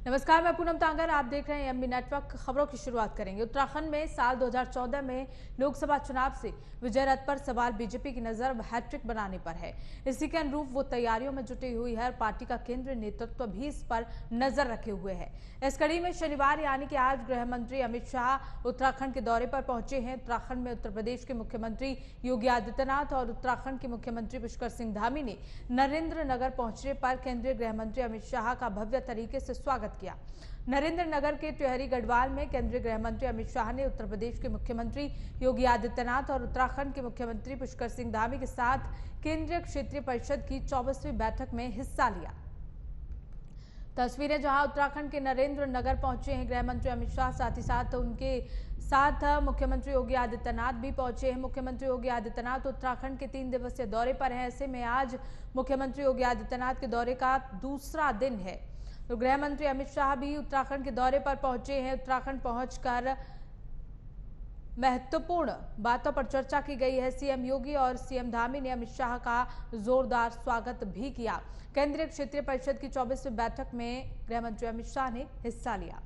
नमस्कार, मैं पूनम तांगर। आप देख रहे हैं एमबी नेटवर्क। खबरों की शुरुआत करेंगे। उत्तराखंड में साल 2014 में लोकसभा चुनाव से विजय रथ पर सवार बीजेपी की नजर हैट्रिक बनाने पर है। इसी के अनुरूप वो तैयारियों में जुटी हुई है और पार्टी का केंद्रीय नेतृत्व भी इस पर नजर रखे हुए है। इस कड़ी में शनिवार यानी कि आज गृह मंत्री अमित शाह उत्तराखंड के दौरे पर पहुंचे हैं। उत्तराखंड में उत्तर प्रदेश के मुख्यमंत्री योगी आदित्यनाथ और उत्तराखंड के मुख्यमंत्री पुष्कर सिंह धामी ने नरेंद्र नगर पहुंचने पर केंद्रीय गृह मंत्री अमित शाह का भव्य तरीके से स्वागत किया। नरेंद्र नगर के टिहरी गढ़वाल में केंद्रीय गृह मंत्री अमित शाह ने उत्तर प्रदेश के मुख्यमंत्री योगी आदित्यनाथ और उत्तराखंड के मुख्यमंत्री पुष्कर सिंह धामी के साथ केंद्रीय क्षेत्रीय परिषद की 24वीं बैठक में हिस्सा लिया। तस्वीरें जहां उत्तराखंड के नरेंद्र नगर पहुंचे हैं गृह मंत्री अमित शाह, साथ ही साथ उनके साथ मुख्यमंत्री योगी आदित्यनाथ भी पहुंचे हैं। मुख्यमंत्री योगी आदित्यनाथ उत्तराखंड के 3 दिवसीय दौरे पर हैं। ऐसे में आज मुख्यमंत्री योगी आदित्यनाथ के दौरे का दूसरा दिन है। तो गृह मंत्री अमित शाह भी उत्तराखंड के दौरे पर पहुंचे हैं। उत्तराखंड पहुंचकर महत्वपूर्ण बातों पर चर्चा की गई है। सीएम योगी और सीएम धामी ने अमित शाह का जोरदार स्वागत भी किया। केंद्रीय क्षेत्रीय परिषद की 24वीं बैठक में गृह मंत्री अमित शाह ने हिस्सा लिया।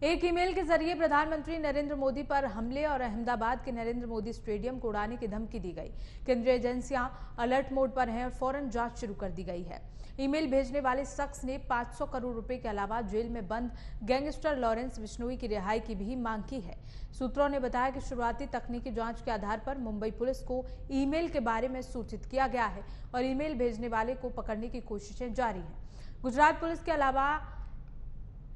एक ईमेल के जरिए प्रधानमंत्री नरेंद्र मोदी पर हमले और अहमदाबाद के नरेंद्र मोदी स्टेडियम को उड़ाने की धमकी दी गई। केंद्रीय एजेंसियां अलर्ट मोड पर हैं और फौरन जांच शुरू कर दी गई है। ईमेल भेजने वाले शख्स ने 500 करोड़ रुपए के अलावा जेल में बंद गैंगस्टर लॉरेंस बिश्नोई की रिहाई की भी मांग की है। सूत्रों ने बताया कि शुरुआती तकनीकी जांच के आधार पर मुंबई पुलिस को ईमेल के बारे में सूचित किया गया है और ईमेल भेजने वाले को पकड़ने की कोशिशें जारी हैं। गुजरात पुलिस के अलावा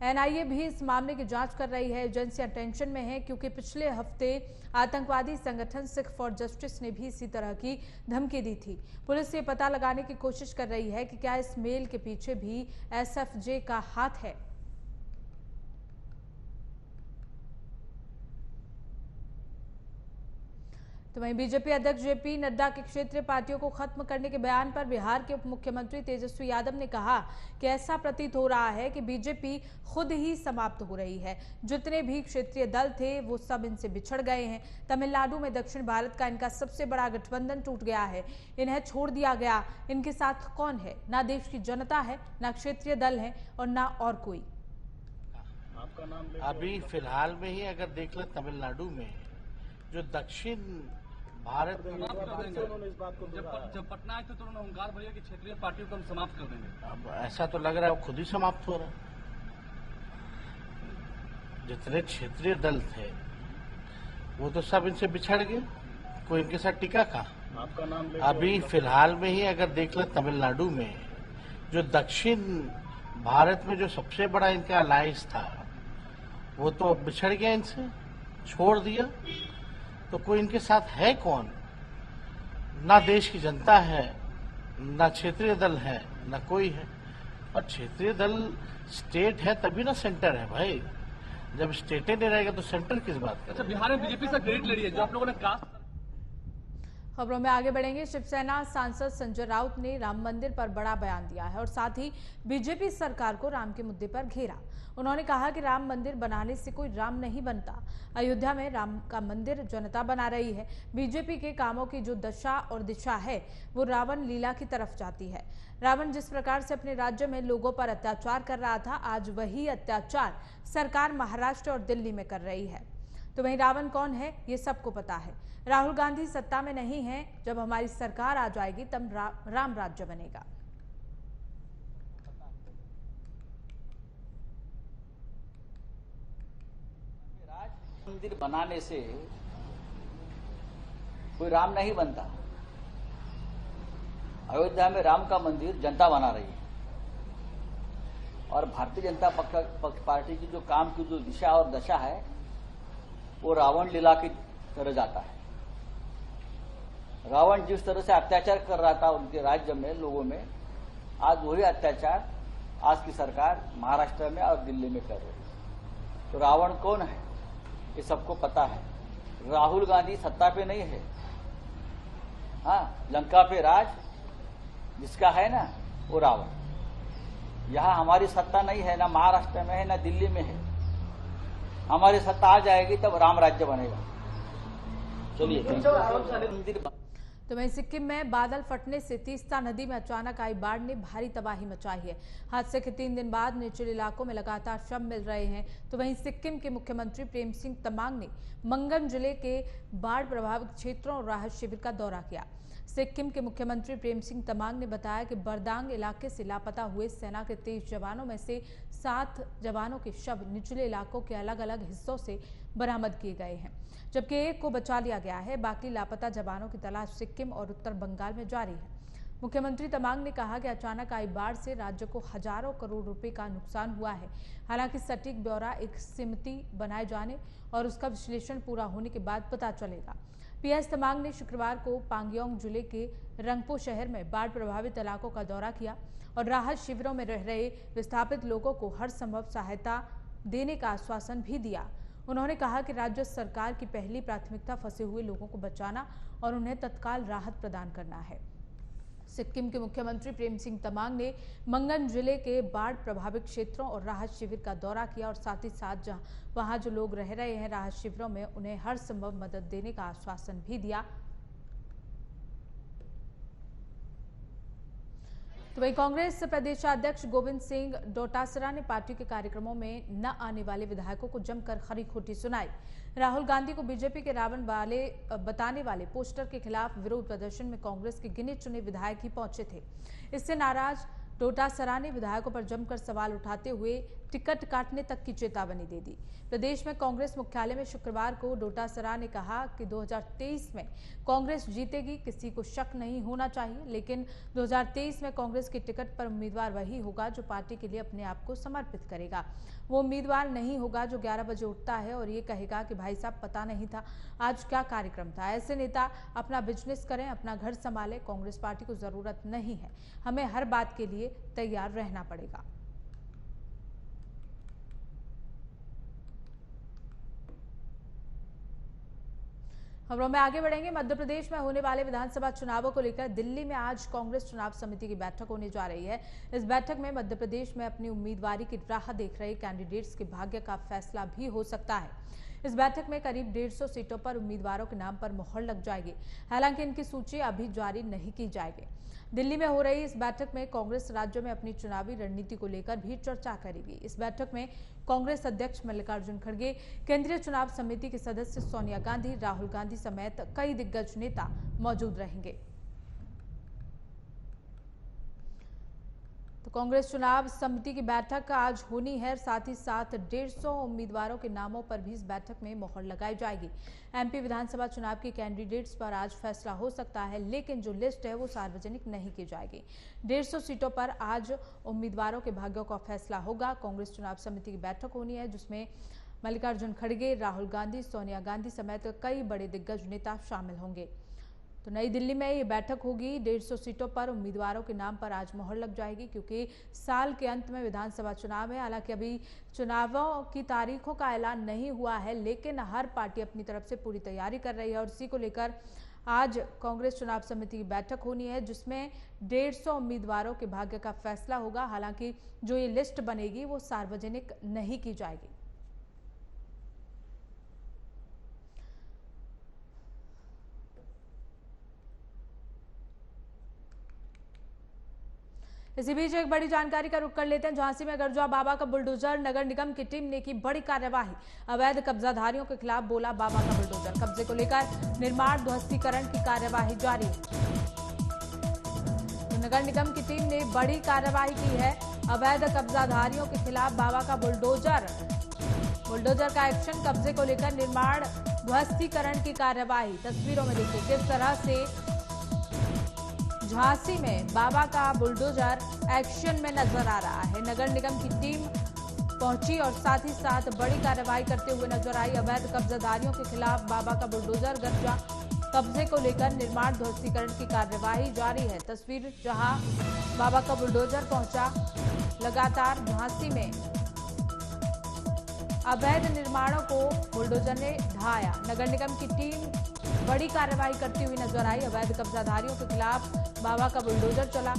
एनआईए भी इस मामले की जांच कर रही है। एजेंसियां टेंशन में हैं क्योंकि पिछले हफ्ते आतंकवादी संगठन सिख फॉर जस्टिस ने भी इसी तरह की धमकी दी थी। पुलिस ये पता लगाने की कोशिश कर रही है कि क्या इस मेल के पीछे भी एसएफजे का हाथ है। तो वहीं बीजेपी अध्यक्ष जेपी नड्डा के क्षेत्रीय पार्टियों को खत्म करने के बयान पर बिहार के उप मुख्यमंत्री तेजस्वी यादव ने कहा कि ऐसा प्रतीत हो रहा है कि बीजेपी खुद ही समाप्त हो रही है। जितने भी क्षेत्रीय दल थे वो सब इनसे बिछड़ गए हैं। तमिलनाडु में दक्षिण भारत का इनका सबसे बड़ा गठबंधन टूट गया है। इन्हें छोड़ दिया गया। इनके साथ कौन है? ना देश की जनता है, ना क्षेत्रीय दल है और ना और कोई। अभी फिलहाल में ही अगर देख ले तमिलनाडु में जो दक्षिण भारत में उन्होंने इस बात को जब पटना आए थे तो उन्होंने हुंकार भरिया कि क्षेत्रीय पार्टियों को हम समाप्त कर देंगे। अब ऐसा तो लग रहा है वो खुद ही समाप्त हो रहा है। जितने क्षेत्रीय दल थे वो तो सब इनसे बिछड़ गए, कोई इनके साथ टिका का। आपका नाम अभी फिलहाल में ही अगर देख ले तमिलनाडु में जो दक्षिण भारत में जो सबसे बड़ा इनका अलायंस था वो तो बिछड़ गया, इनसे छोड़ दिया। तो कोई इनके साथ है कौन? ना देश की जनता है, ना क्षेत्रीय दल है, ना कोई है। और क्षेत्रीय दल स्टेट है तभी ना सेंटर है भाई। जब स्टेट नहीं रहेगा तो सेंटर किस बात का? अच्छा, बिहार में बीजेपी से ग्रेड लड़ी है जो आप लोगों ने कहा। खबरों में आगे बढ़ेंगे। शिवसेना सांसद संजय राउत ने राम मंदिर पर बड़ा बयान दिया है और साथ ही बीजेपी सरकार को राम के मुद्दे पर घेरा। उन्होंने कहा कि राम मंदिर बनाने से कोई राम नहीं बनता। अयोध्या में राम का मंदिर जनता बना रही है। बीजेपी के कामों की जो दशा और दिशा है वो रावण लीला की तरफ जाती है। रावण जिस प्रकार से अपने राज्य में लोगों पर अत्याचार कर रहा था, आज वही अत्याचार सरकार महाराष्ट्र और दिल्ली में कर रही है। तो वहीं रावण कौन है ये सबको पता है। राहुल गांधी सत्ता में नहीं है, जब हमारी सरकार आ जाएगी तब राम राज्य बनेगा। मंदिर बनाने से कोई राम नहीं बनता। अयोध्या में राम का मंदिर जनता बना रही है और भारतीय जनता पक्ष पार्टी की जो काम की जो दिशा और दशा है वो रावण लीला की तरह जाता है। रावण जिस तरह से अत्याचार कर रहा था उनके राज्य में लोगों में, आज वही अत्याचार आज की सरकार महाराष्ट्र में और दिल्ली में कर रही है। तो रावण कौन है ये सबको पता है। राहुल गांधी सत्ता पे नहीं है। हाँ, लंका पे राज जिसका है ना वो रावण। यहाँ हमारी सत्ता नहीं है, ना महाराष्ट्र में है ना दिल्ली में है। हमारी सत्ता आ जाएगी तब राम राज्य बनेगा। चलिए। तो वहीं सिक्किम में बादल फटने से तीस्ता नदी में अचानक आई बाढ़ ने भारी तबाही मचाई है। हादसे के 3 दिन बाद निचले इलाकों में लगातार शव मिल रहे हैं। तो वहीं सिक्किम के मुख्यमंत्री प्रेम सिंह तमांग ने मंगन जिले के बाढ़ प्रभावित क्षेत्रों और राहत शिविर का दौरा किया। सिक्किम के मुख्यमंत्री प्रेम सिंह तमांग ने बताया कि बरदांग इलाके से लापता हुए सेना के 23 जवानों में से 7 जवानों के शव निचले इलाकों के अलग अलग हिस्सों से बरामद किए गए हैं, जबकि एक को बचा लिया गया है। बाकी लापता जवानों की तलाश सिक्किम और उत्तर बंगाल में जारी है। मुख्यमंत्री तमांग ने कहा कि अचानक आई बाढ़ से राज्य को हजारों करोड़ रुपए का नुकसान हुआ है। हालांकि सटीक ब्यौरा एक समिति बनाए जाने और उसका विश्लेषण पूरा होने के बाद पता चलेगा। पीएस तमांग ने शुक्रवार को पांगयोंग जिले के रंगपो शहर में बाढ़ प्रभावित इलाकों का दौरा किया और राहत शिविरों में रह रहे विस्थापित लोगों को हर संभव सहायता देने का आश्वासन भी दिया। उन्होंने कहा कि राज्य सरकार की पहली प्राथमिकता फंसे हुए लोगों को बचाना और उन्हें तत्काल राहत प्रदान करना है। सिक्किम के मुख्यमंत्री प्रेम सिंह तमांग ने मंगन जिले के बाढ़ प्रभावित क्षेत्रों और राहत शिविर का दौरा किया और साथ ही साथ वहां जो लोग रह रहे हैं राहत शिविरों में उन्हें हर संभव मदद देने का आश्वासन भी दिया। तो वहीं कांग्रेस प्रदेशाध्यक्ष गोविंद सिंह डोटासरा ने पार्टी के कार्यक्रमों में न आने वाले विधायकों को जमकर खरी खोटी सुनाई। राहुल गांधी को बीजेपी के रावण वाले बताने वाले पोस्टर के खिलाफ विरोध प्रदर्शन में कांग्रेस के गिने चुने विधायक ही पहुंचे थे। इससे नाराज डोटासरा ने विधायकों पर जमकर सवाल उठाते हुए टिकट काटने तक की चेतावनी दे दी। प्रदेश में कांग्रेस मुख्यालय में शुक्रवार को डोटासरा ने कहा कि 2023 में कांग्रेस जीतेगी, किसी को शक नहीं होना चाहिए, लेकिन 2023 में कांग्रेस की टिकट पर उम्मीदवार वही होगा जो पार्टी के लिए अपने आप को समर्पित करेगा। वो उम्मीदवार नहीं होगा जो 11 बजे उठता है और ये कहेगा कि भाई साहब पता नहीं था आज क्या कार्यक्रम था। ऐसे नेता अपना बिजनेस करें, अपना घर संभालें। कांग्रेस पार्टी को जरूरत नहीं है, हमें हर बात के लिए तैयार रहना पड़ेगा। खबरों में आगे बढ़ेंगे। मध्य प्रदेश में होने वाले विधानसभा चुनावों को लेकर दिल्ली में आज कांग्रेस चुनाव समिति की बैठक होने जा रही है। इस बैठक में मध्य प्रदेश में अपनी उम्मीदवारी की राह देख रहे कैंडिडेट्स के भाग्य का फैसला भी हो सकता है। इस बैठक में करीब 150 सीटों पर उम्मीदवारों के नाम पर मोहर लग जाएगी। हालांकि इनकी सूची अभी जारी नहीं की जाएगी। दिल्ली में हो रही इस बैठक में कांग्रेस राज्य में अपनी चुनावी रणनीति को लेकर भी चर्चा करेगी। इस बैठक में कांग्रेस अध्यक्ष मल्लिकार्जुन खड़गे, केंद्रीय चुनाव समिति के सदस्य सोनिया गांधी, राहुल गांधी समेत कई दिग्गज नेता मौजूद रहेंगे। तो कांग्रेस चुनाव समिति की बैठक आज होनी है। साथ ही साथ 150 उम्मीदवारों के नामों पर भी इस बैठक में मोहर लगाई जाएगी। एमपी विधानसभा चुनाव के कैंडिडेट्स पर आज फैसला हो सकता है, लेकिन जो लिस्ट है वो सार्वजनिक नहीं की जाएगी। 150 सीटों पर आज उम्मीदवारों के भाग्यों का फैसला होगा। कांग्रेस चुनाव समिति की बैठक होनी है जिसमें मल्लिकार्जुन खड़गे, राहुल गांधी, सोनिया गांधी समेत कई बड़े दिग्गज नेता शामिल होंगे। तो नई दिल्ली में ये बैठक होगी। 150 सीटों पर उम्मीदवारों के नाम पर आज मोहर लग जाएगी, क्योंकि साल के अंत में विधानसभा चुनाव है। हालांकि अभी चुनावों की तारीखों का ऐलान नहीं हुआ है, लेकिन हर पार्टी अपनी तरफ से पूरी तैयारी कर रही है और इसी को लेकर आज कांग्रेस चुनाव समिति की बैठक होनी है जिसमें 150 उम्मीदवारों के भाग्य का फैसला होगा। हालांकि जो ये लिस्ट बनेगी वो सार्वजनिक नहीं की जाएगी। इसी बीच एक बड़ी जानकारी का रुख कर लेते हैं। झांसी में गरजुआ बाबा का बुलडोजर, नगर निगम की टीम ने की बड़ी कार्यवाही। अवैध कब्जाधारियों के खिलाफ बोला बाबा का बुलडोजर। कब्जे को लेकर निर्माण ध्वस्तीकरण की कार्यवाही जारी है। तो नगर निगम की टीम ने बड़ी कार्यवाही की है। अवैध कब्जाधारियों के खिलाफ बाबा का बुलडोजर का एक्शन, कब्जे को लेकर निर्माण ध्वस्तीकरण की कार्यवाही। तस्वीरों में देखिए किस तरह से झांसी में बाबा का बुलडोजर एक्शन में नजर आ रहा है। नगर निगम की टीम पहुंची और साथ ही साथ बड़ी कार्रवाई करते हुए नजर आई। अवैध कब्जाधारियों के खिलाफ बाबा का बुलडोजर, गरजा कब्जे को लेकर निर्माण ध्वस्तीकरण की कार्यवाही जारी है। तस्वीर जहां बाबा का बुलडोजर पहुंचा, लगातार झांसी में अवैध निर्माणों को बुलडोजर ने ढाया। नगर निगम की टीम बड़ी कार्रवाई करती हुई नजर आई। अवैध कब्जाधारियों के खिलाफ बाबा का बुलडोजर चला।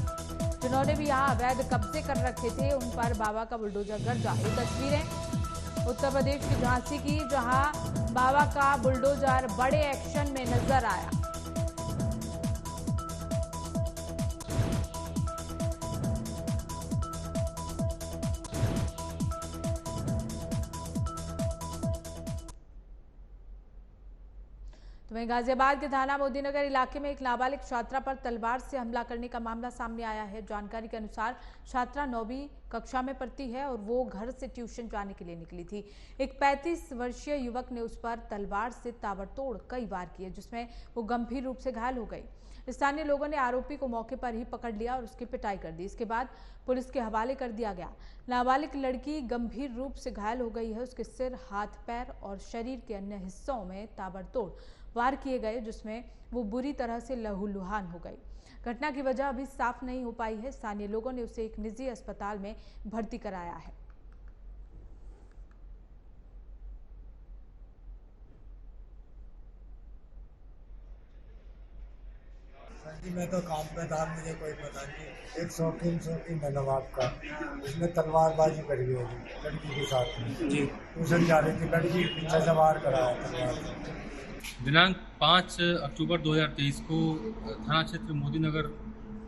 जिन्होंने भी यहाँ अवैध कब्जे कर रखे थे उन पर बाबा का बुलडोजर गरजा। ये तस्वीरें उत्तर प्रदेश की झांसी की, जहां बाबा का बुलडोजर बड़े एक्शन में नजर आया। तो वहीं गाजियाबाद के थाना मोदीनगर इलाके में एक नाबालिग छात्रा पर तलवार से हमला करने का मामला सामने आया है। जानकारी के अनुसार छात्रा 9वीं कक्षा में पढ़ती है और वो घर से ट्यूशन जाने के लिए निकली थी। एक 35 वर्षीय युवक ने उस पर तलवार से ताबड़तोड़ कई वार किए, जिसमें वो गंभीर रूप से घायल हो गई। स्थानीय लोगों ने आरोपी को मौके पर ही पकड़ लिया और उसकी पिटाई कर दी। इसके बाद पुलिस के हवाले कर दिया गया। नाबालिग लड़की गंभीर रूप से घायल हो गई है। उसके सिर, हाथ, पैर और शरीर के अन्य हिस्सों में ताबड़तोड़ वार किए गए, जिसमें वो बुरी तरह से लहूलुहान हो गई। घटना की वजह अभी साफ नहीं हो पाई है। स्थानीय लोगों ने उसे एक निजी अस्पताल में भर्ती कराया है। जी मैं तो काम पे था, मुझे कोई पता नहीं। एक शौकीन है नवाब का, उसने तलवारबाजी करी है जी लड़की के साथ में जी। ट्यूशन जा रही थी लड़की, पीछे से वार कराया तलवार। दिनांक 5 अक्टूबर 2023 को थाना क्षेत्र मोदीनगर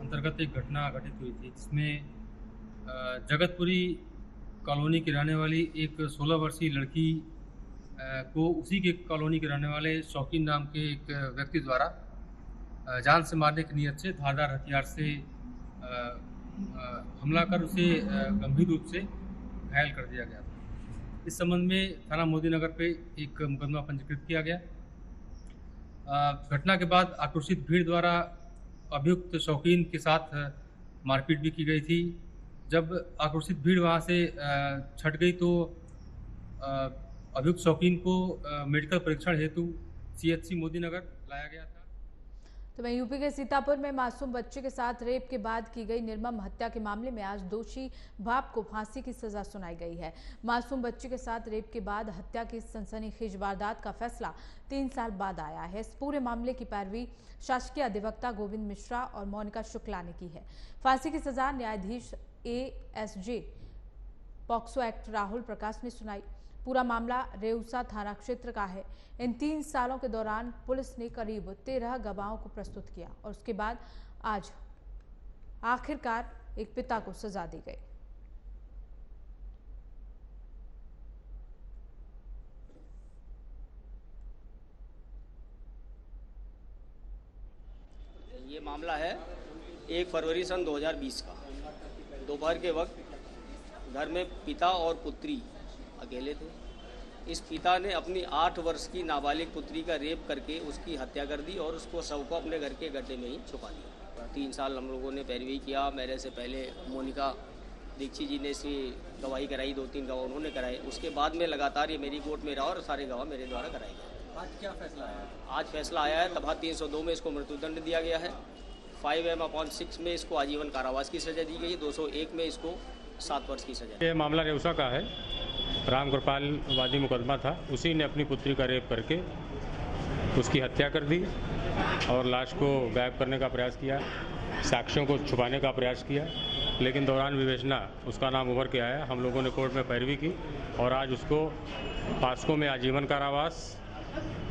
अंतर्गत एक घटना घटित हुई थी, जिसमें जगतपुरी कॉलोनी की रहने वाली एक 16 वर्षीय लड़की को उसी के कॉलोनी के रहने वाले शौकीन नाम के एक व्यक्ति द्वारा जान से मारने की नीयत से धारदार हथियार से हमला कर उसे गंभीर रूप से घायल कर दिया गया था। इस संबंध में थाना मोदीनगर पे एक मुकदमा पंजीकृत किया गया। घटना के बाद आक्रोशित भीड़ द्वारा अभियुक्त शौकीन के साथ मारपीट भी की गई थी। जब आक्रोशित भीड़ वहां से छट गई तो अभियुक्त शौकीन को मेडिकल परीक्षण हेतु CHC मोदीनगर लाया गया था। तो वहीं यूपी के सीतापुर में मासूम बच्चे के साथ रेप के बाद की गई निर्मम हत्या के मामले में आज दोषी बाप को फांसी की सजा सुनाई गई है। मासूम बच्चे के साथ रेप के बाद हत्या की सनसनीखेज वारदात का फैसला 3 साल बाद आया है। इस पूरे मामले की पैरवी शासकीय अधिवक्ता गोविंद मिश्रा और मोनिका शुक्ला ने की है। फांसी की सजा न्यायाधीश ASJ POCSO act Rahul Prakash ने सुनाई। पूरा मामला रेउसा थाना क्षेत्र का है। इन 3 सालों के दौरान पुलिस ने करीब 13 गवाहों को प्रस्तुत किया और उसके बाद आज आखिरकार एक पिता को सजा दी गई। ये मामला है 1 फरवरी सन 2020 का। दोपहर के वक्त घर में पिता और पुत्री अकेले थे। इस पिता ने अपनी 8 वर्ष की नाबालिग पुत्री का रेप करके उसकी हत्या कर दी और उसको शव को अपने घर के गड्ढे में ही छुपा दिया। 3 साल हम लोगों ने पैरवी किया। मेरे से पहले मोनिका दीक्षित जी ने इसकी गवाही कराई, 2-3 गवाह उन्होंने कराए। उसके बाद में लगातार ये मेरी कोर्ट में रहा और सारे गवाह मेरे द्वारा कराए गए। आज क्या फैसला आया? आज फैसला आया है दफा 302 में इसको मृत्युदंड दिया गया है। 5M/6 में इसको आजीवन कारावास की सजा दी गई है। 201 में इसको 7 वर्ष की सजा। ये मामला रेउसा का है। राम कृपाल वादी मुकदमा था। उसी ने अपनी पुत्री का रेप करके उसकी हत्या कर दी और लाश को गायब करने का प्रयास किया, साक्ष्यों को छुपाने का प्रयास किया, लेकिन दौरान विवेचना उसका नाम उभर के आया। हम लोगों ने कोर्ट में पैरवी की और आज उसको पॉक्सो में आजीवन कारावास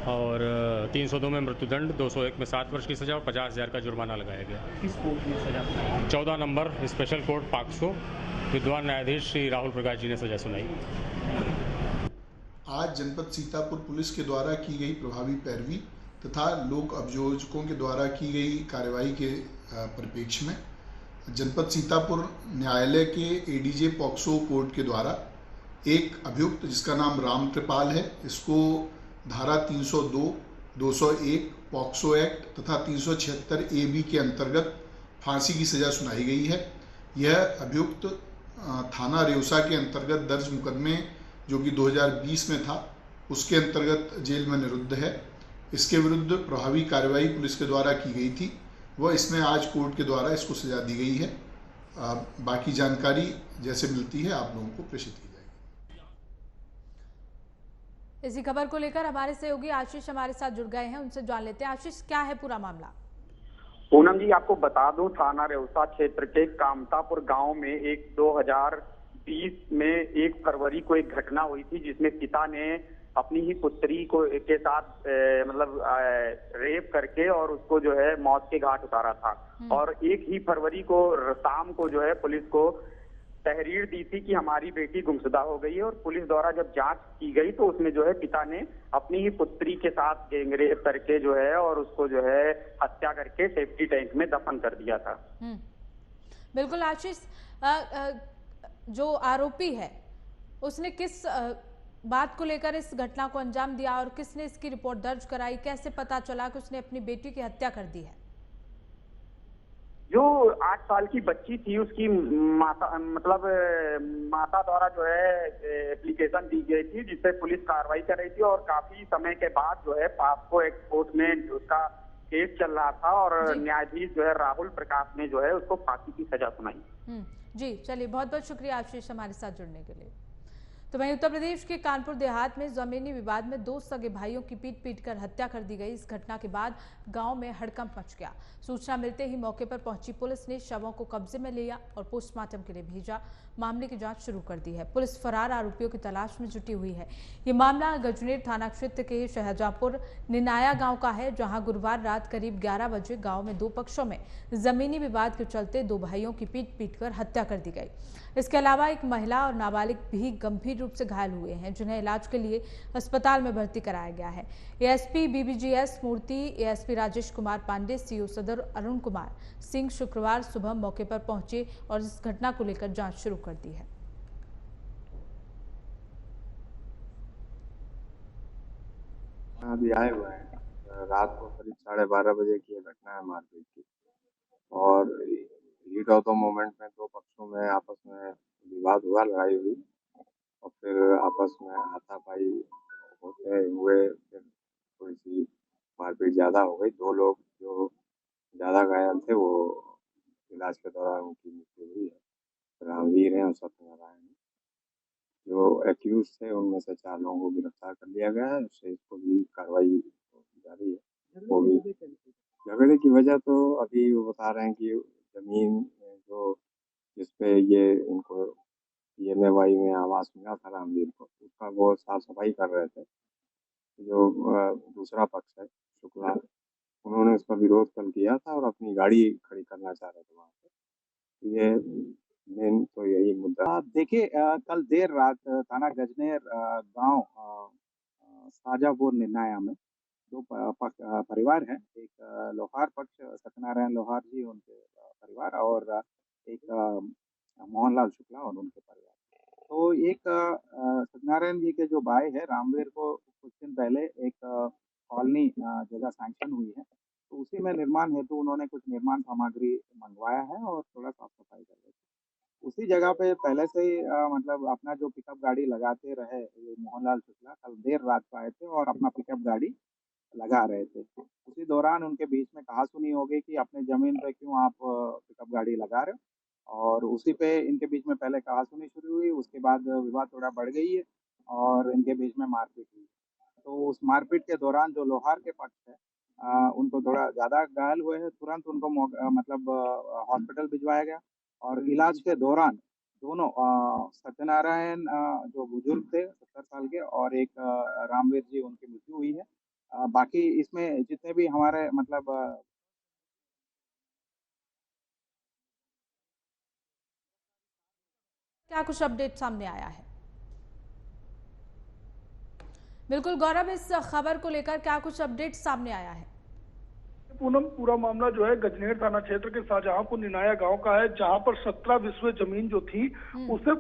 और 302 में मृत्युदंड, 201 में 7 वर्ष की सजा और 50,000 का जुर्माना लगाया गया। किस कोर्ट में सजा? 14 नंबर स्पेशल कोर्ट पॉक्सो, विद्वान न्यायाधीश श्री राहुल प्रकाश जी ने सजा सुनाई। आज जनपद सीतापुर पुलिस के द्वारा की गई प्रभावी पैरवी तथा लोक अभियोजकों के द्वारा की गई कार्यवाही के परिप्रेक्ष्य में जनपद सीतापुर न्यायालय के ADJ पॉक्सो कोर्ट के द्वारा एक अभियुक्त जिसका नाम राम कृपाल है, इसको धारा 302, 201 पॉक्सो एक्ट तथा 376 AB के अंतर्गत फांसी की सजा सुनाई गई है। यह अभियुक्त थाना रेउसा के अंतर्गत दर्ज मुकदमे जो कि 2020 में था उसके अंतर्गत जेल में निरुद्ध है। इसके विरुद्ध प्रभावी कार्रवाई पुलिस के द्वारा की गई थी, वह इसमें आज कोर्ट के द्वारा इसको सजा दी गई है। बाकी जानकारी जैसे मिलती है आप लोगों को प्रेषित की जाएगी। इसी खबर को लेकर हमारे सहयोगी आशीष हमारे साथ जुड़ गए हैं, उनसे जान लेते हैं। आशीष, क्या है पूरा मामला? पूनम जी, आपको बता दूं, थाना रेउसा क्षेत्र के कामतापुर गांव में एक 2020 में 1 फरवरी को एक घटना हुई थी जिसमें पिता ने अपनी ही पुत्री को के साथ रेप करके और उसको जो है मौत के घाट उतारा था। और 1 ही फरवरी को शाम को जो है पुलिस को तहरीर दी थी कि हमारी बेटी गुमशुदा हो गई है, और पुलिस द्वारा जब जांच की गई तो उसमें जो है पिता ने अपनी ही पुत्री के साथ गैंगरेप करके जो है और उसको जो है हत्या करके सेफ्टी टैंक में दफन कर दिया था। बिल्कुल आशीष, जो आरोपी है उसने किस बात को लेकर इस घटना को अंजाम दिया और किसने इसकी रिपोर्ट दर्ज कराई, कैसे पता चला कि उसने अपनी बेटी की हत्या कर दी है? जो 8 साल की बच्ची थी उसकी माता द्वारा जो है एप्लीकेशन दी गई थी जिसपे पुलिस कार्रवाई कर रही थी, और काफी समय के बाद जो है पास्को कोर्ट में उसका केस चल रहा था और न्यायाधीश जो है राहुल प्रकाश ने जो है उसको फांसी की सजा सुनाई। जी चलिए, बहुत बहुत शुक्रिया आशीष हमारे साथ जुड़ने के लिए। तो वहीं उत्तर प्रदेश के कानपुर देहात में जमीनी विवाद में 2 सगे भाइयों की पीट कर हत्या कर दी गई। इस घटना के बाद गांव में हड़कंप मच गया। सूचना मिलते ही मौके पर पहुंची पुलिस ने शवों को कब्जे में लिया और पोस्टमार्टम के लिए भेजा। मामले की जांच शुरू कर दी है। पुलिस फरार आरोपियों की तलाश में जुटी हुई है। ये मामला गजनेर थाना क्षेत्र के शहजापुर निनाया गांव का है, जहां गुरुवार रात करीब 11 बजे गांव में 2 पक्षों में जमीनी विवाद के चलते 2 भाइयों की पीट कर हत्या कर दी गई। इसके अलावा एक महिला और नाबालिग भी गंभीर रूप से घायल हुए हैं, जिन्हें इलाज के लिए अस्पताल में भर्ती कराया गया है। एएसपी बीबीजीएस मूर्ति, एएसपी राजेश कुमार पांडे, सीओ सदर अरुण कुमार सिंह शुक्रवार सुबह मौके पर पहुंचे और इस घटना को लेकर जांच शुरू कर दी है। अभी आए हुए हैं, रात को करीब 12:30 बजे की घटना है मारपीट की, और हीट ऑफ द मोमेंट में 2 पक्षों में आपस में विवाद हुआ, लड़ाई हुई, और फिर आपस में हाथापाई होते हुए फिर थोड़ी सी मारपीट ज़्यादा हो गई। 2 लोग जो ज़्यादा घायल थे वो इलाज के दौरान उनकी मृत्यु हुई है। रामवीर हैं और सत्यनारायण हैं। जो एक्यूज थे उनमें से 4 लोगों को गिरफ्तार कर लिया गया है। उससे इसको भी कार्रवाई जारी है। वो भी झगड़े की वजह तो अभी वो बता रहे हैं कि जमीन जो जिसपे ये इनको PMAY में आवास मिला था रामवीर को, उसका वो साफ सफाई कर रहे थे। जो दूसरा पक्ष है शुक्ला, उन्होंने उसका विरोध कल किया था और अपनी गाड़ी खड़ी करना चाह रहे थे वहाँ पे। ये मेन तो यही मुद्दा। देखिए, कल देर रात थाना गजनेर गांव साजापुर निनाया में 2 परिवार हैं। एक लोहार पक्ष सत्यनारायण लोहार जी उनके परिवार, और एक मोहनलाल शुक्ला और उनके परिवार। तो एक सत्यनारायण जी के जो भाई है रामवीर को कुछ दिन पहले एक कॉलोनी जगह सैंक्शन हुई है, तो उसी में निर्माण हेतु उन्होंने कुछ निर्माण सामग्री मंगवाया है और थोड़ा साफ सफाई कर रहे थे। उसी जगह पे पहले से ही मतलब अपना जो पिकअप गाड़ी लगाते रहे मोहनलाल शुक्ला, कल देर रात को आए थे और अपना पिकअप गाड़ी लगा रहे थे। उसी दौरान उनके बीच में कहासुनी हो गई कि अपने जमीन पे क्यों आप पिकअप गाड़ी लगा रहे हो, और उसी पे इनके बीच में पहले कहासुनी शुरू हुई। उसके बाद विवाद थोड़ा बढ़ गई है और इनके बीच में मारपीट हुई। तो उस मारपीट के दौरान जो लोहार के पक्ष है उनको थोड़ा ज़्यादा घायल हुए हैं। तुरंत उनको मतलब हॉस्पिटल भिजवाया गया, और इलाज के दौरान दोनों सत्यनारायण जो बुजुर्ग थे 70 साल के, और एक रामवीर जी, उनकी मृत्यु हुई है। बाकी इसमें जितने भी हमारे मतलब क्या कुछ अपडेट सामने आया है? बिल्कुल गौरव, इस खबर को लेकर क्या कुछ अपडेट सामने आया है? पूनम, पूरा मामला जो है गजनेर थाना क्षेत्र के शाहजहांपुर निनाया गांव का है, जहां पर 17 विस्वे जमीन जो थी उसे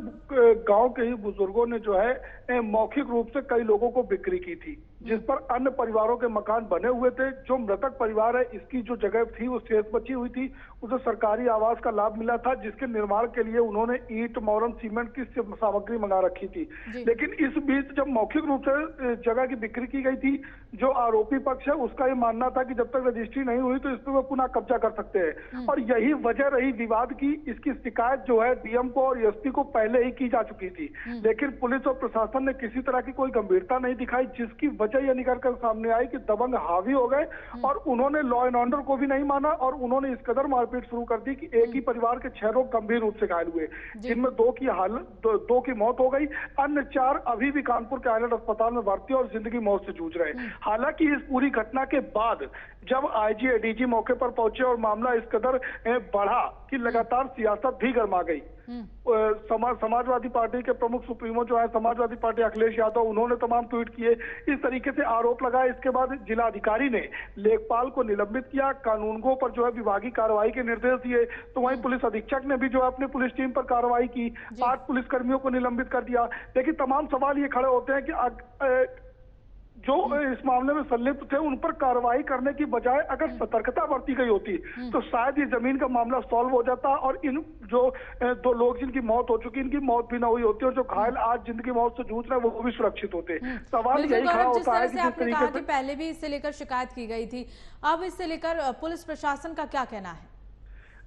गांव के ही बुजुर्गों ने जो है मौखिक रूप से कई लोगों को बिक्री की थी, जिस पर अन्य परिवारों के मकान बने हुए थे। जो मृतक परिवार है, इसकी जो जगह थी वो शेष बची हुई थी, उसे सरकारी आवास का लाभ मिला था, जिसके निर्माण के लिए उन्होंने ईंट, मोरम, सीमेंट की सामग्री मंगा रखी थी। लेकिन इस बीच जब मौखिक रूप से जगह की बिक्री की गई थी, जो आरोपी पक्ष है उसका ये मानना था कि जब तक रजिस्ट्री नहीं हुई तो इस पर वो पुनः कब्जा कर सकते हैं, और यही वजह रही विवाद की। इसकी शिकायत जो है डीएम को और एसपी को पहले ही की जा चुकी थी, लेकिन पुलिस और प्रशासन ने किसी तरह की कोई गंभीरता नहीं दिखाई, जिसकी वजह यह निकल कर सामने आई कि दबंग हावी हो गए और उन्होंने लॉ एंड ऑर्डर को भी नहीं माना, और उन्होंने इस कदर मारपीट शुरू कर दी कि एक ही परिवार के 6 लोग गंभीर रूप से घायल हुए, जिनमें 2 की मौत हो गई। अन्य 4 अभी भी कानपुर के आइलैंड अस्पताल में भर्ती और जिंदगी मौत से जूझ रहे। हालांकि इस पूरी घटना के बाद जब आईजी एडीजी मौके पर पहुंचे और मामला इस कदर बढ़ा कि लगातार सियासत भी गर्मा गई। समाजवादी पार्टी के प्रमुख सुप्रीमो जो है समाजवादी पार्टी अखिलेश यादव, उन्होंने तमाम ट्वीट किए, इस तरीके से आरोप लगाए। इसके बाद जिलाधिकारी ने लेखपाल को निलंबित किया, कानूनगो पर जो है विभागीय कार्रवाई के निर्देश दिए। तो वहीं पुलिस अधीक्षक ने भी जो है अपनी पुलिस टीम पर कार्रवाई की, 8 पुलिसकर्मियों को निलंबित कर दिया। लेकिन तमाम सवाल ये खड़े होते हैं कि जो इस मामले में संलिप्त थे उन पर कार्रवाई करने की बजाय अगर सतर्कता बरती गई होती तो शायद ये जमीन का मामला सॉल्व हो जाता और इन जो 2 लोग जिनकी मौत हो चुकी, इनकी मौत भी ना हुई होती और जो घायल आज जिंदगी मौत से जूझ रहे हैं वो भी सुरक्षित होते। सवाल यही खड़ा होता है कि जिस तरीके से पहले भी इससे लेकर शिकायत की गई थी, अब इससे लेकर पुलिस प्रशासन का क्या कहना है?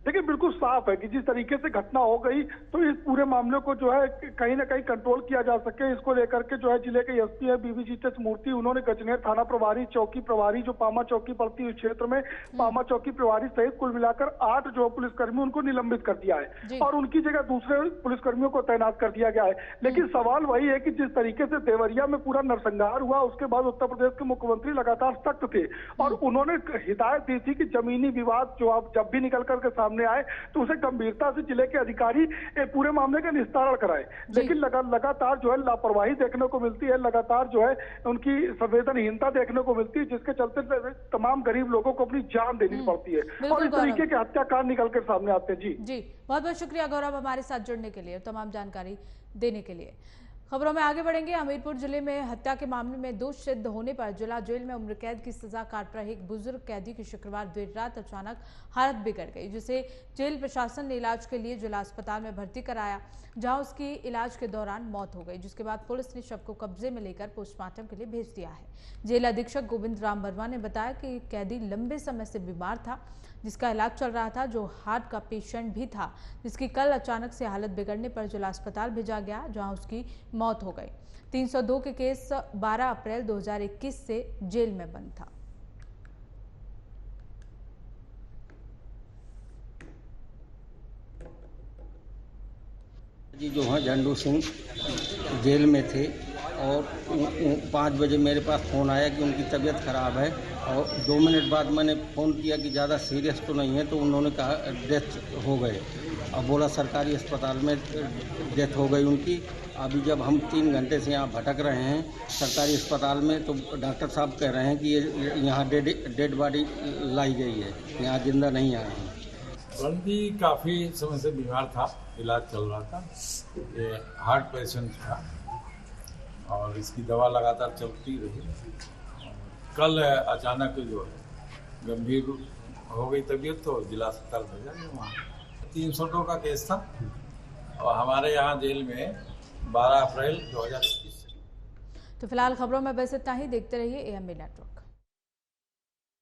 देखिए, बिल्कुल साफ है कि जिस तरीके से घटना हो गई तो इस पूरे मामले को जो है कहीं ना कहीं कंट्रोल किया जा सके, इसको लेकर के जो है जिले के एसपी है बीवीजीतेश मूर्ति, उन्होंने गजनेर थाना प्रभारी, चौकी प्रभारी जो पामा चौकी पड़ती है इस क्षेत्र में, पामा चौकी प्रभारी सहित कुल मिलाकर 8 जो पुलिसकर्मी उनको निलंबित कर दिया है और उनकी जगह दूसरे पुलिसकर्मियों को तैनात कर दिया गया है। लेकिन सवाल वही है कि जिस तरीके से देवरिया में पूरा नरसंहार हुआ, उसके बाद उत्तर प्रदेश के मुख्यमंत्री लगातार सख्त थे और उन्होंने हिदायत दी थी कि जमीनी विवाद जो आप जब भी निकल करके सामने आए तो उसे गंभीरता से जिले के अधिकारी पूरे मामले का निस्तारण कराए। लेकिन लगातार जो है लापरवाही देखने को मिलती है, लगातार जो है उनकी संवेदनहीनता देखने को मिलती है, जिसके चलते तमाम गरीब लोगों को अपनी जान देनी पड़ती है और इस तरीके के हत्याकांड निकल कर सामने आते हैं। जी बहुत बहुत शुक्रिया गौरव हमारे साथ जुड़ने के लिए, तमाम जानकारी देने के लिए। खबरों में आगे बढ़ेंगे। हमीरपुर जिले में हत्या के मामले में दोष सिद्ध होने पर जिला जेल में उम्र कैद की सजा काट रहे एक बुजुर्ग कैदी की शुक्रवार देर रात अचानक हालत बिगड़ गई, जिसे जेल प्रशासन ने इलाज के लिए जिला अस्पताल में भर्ती कराया, जहां उसकी इलाज के दौरान मौत हो गई, जिसके बाद पुलिस ने शव को कब्जे में लेकर पोस्टमार्टम के लिए भेज दिया है। जेल अधीक्षक गोविंद राम वर्मा ने बताया कि कैदी लंबे समय से बीमार था, जिसका इलाज चल रहा था, जो हार्ट का पेशेंट भी था, जिसकी कल अचानक से हालत बिगड़ने पर जिला अस्पताल भेजा गया, जहां उसकी मौत हो गई। 302 के केस 12 अप्रैल 2021 से जेल में बंद था। जी जो है झंडू सिंह जेल में थे और 5 बजे मेरे पास फ़ोन आया कि उनकी तबीयत ख़राब है और 2 मिनट बाद मैंने फ़ोन किया कि ज़्यादा सीरियस तो नहीं है, तो उन्होंने कहा डेथ हो गए। अब बोला सरकारी अस्पताल में डेथ हो गई उनकी। अभी जब हम 3 घंटे से यहाँ भटक रहे हैं सरकारी अस्पताल में, तो डॉक्टर साहब कह रहे हैं कि ये यहाँ डेड बॉडी लाई गई है, यहाँ जिंदा नहीं आए हैं। बंदी काफ़ी समय से बीमार था, इलाज चल रहा था, ये हार्ट पेशेंट था और इसकी दवा लगातार चलती रही। कल अचानक जो है गंभीर हो गई तबीयत, तो जिला अस्पताल भेजा गया। वहाँ 302 का केस था और हमारे यहाँ जेल में 12 अप्रैल 2021 से। तो फिलहाल खबरों में बस इतना ही। देखते रहिए AMB नेटवर्क।